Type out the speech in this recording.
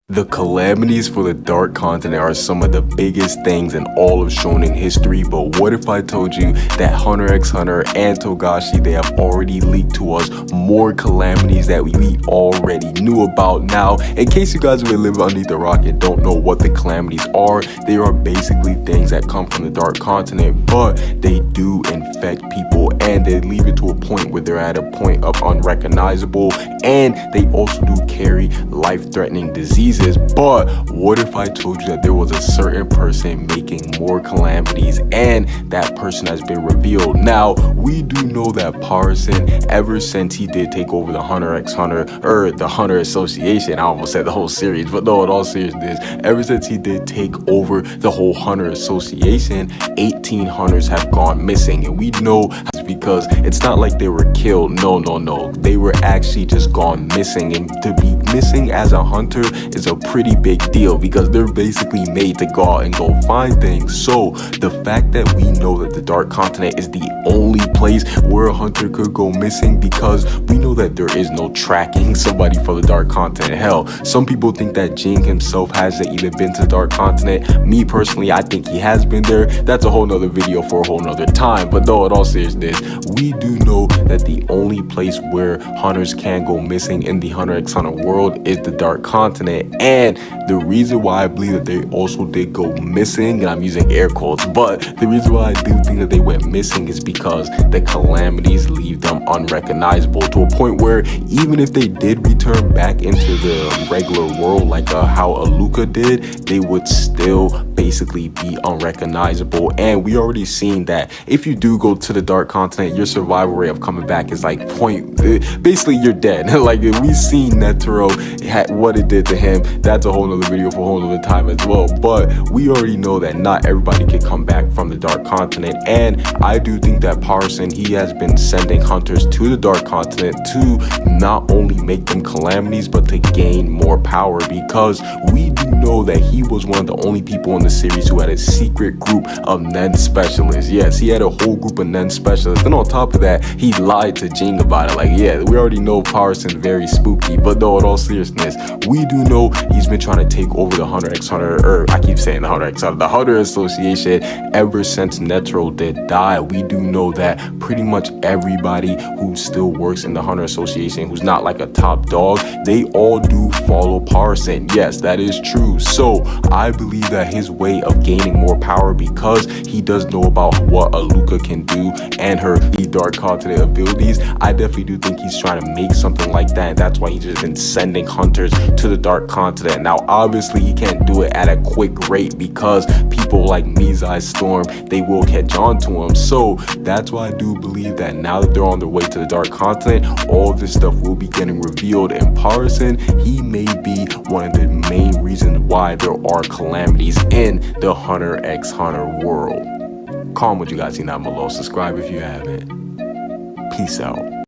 The calamities for the Dark Continent are some of the biggest things in all of shonen history, but what if I told you that Hunter x Hunter and Togashi, they have already leaked to us more calamities that we already knew about. Now, in case you guys really live underneath the rock and don't know what the calamities are, they are basically things that come from the Dark Continent, but they do infect people and they leave it to a point where they're at a point of unrecognizable, and they also do carry life-threatening diseases. But what if I told you that there was a certain person making more calamities and that person has been revealed? Now, we do know that Parson, ever since he did take over the Hunter x Hunter, or the Hunter Association, I almost said the whole series, but no, in all seriousness, ever since he did take over the whole Hunter Association, 18 hunters have gone missing. And we know it's because it's not like they were killed. No. They were actually just gone missing. And to be missing as a hunter is a pretty big deal because they're basically made to go out and go find things. So the fact that we know that the Dark Continent is the only place where a hunter could go missing, because we know that there is no tracking somebody for the Dark Continent. Hell, some people think that Jing himself hasn't even been to the Dark Continent. Me personally, I think he has been there. That's a whole nother video for a whole nother time. But no, in all seriousness, we do know that the only place where hunters can go missing in the Hunter x Hunter world is the Dark Continent. And the reason why I believe that they also did go missing, and I'm using air quotes, but the reason why I do think that they went missing is because the calamities leave them unrecognizable, to a point where even if they did return back into the regular world like how Aluka did, they would still basically be unrecognizable. And we already seen that if you do go to the Dark Continent, your survival rate of coming back is like basically you're dead. Like, if we seen Netero, what it did to him, that's a whole nother video for a whole nother time as well. But we already know that not everybody can come back from the Dark Continent, and I do think that Parson, he has been sending hunters to the Dark Continent to not only make them calamities, but to gain more power, because we do know that he was one of the only people in the series who had a secret group of Nen specialists. Yes, he had a whole group of Nen specialists, and on top of that, he lied to Jing about it. Like, yeah, we already know Parson's very spooky, but no, in all seriousness, we do know he's been trying to take over the Hunter x Hunter, or I keep saying the Hunter x Hunter, the Hunter Association, ever since Netero did die. We do know that pretty much everybody who still works in the Hunter Association, who's not like a top dog, they all do follow Parson. Yes, that is true. So I believe that his way of gaining more power, because he does know about what Aluka can do and her Dark Continent abilities, I definitely do think he's trying to make something like that, and that's why he's just been sending hunters to the Dark Continent. Now, obviously, he can't do it at a quick rate because people like Mizai Storm, they will catch on to him. So that's why I do believe that now that they're on their way to the Dark Continent, all this stuff will be getting revealed, and Parson, he may be one of the main reasons why there are calamities in the Hunter x Hunter world. Comment what you guys think down below. Subscribe if you haven't. Peace out.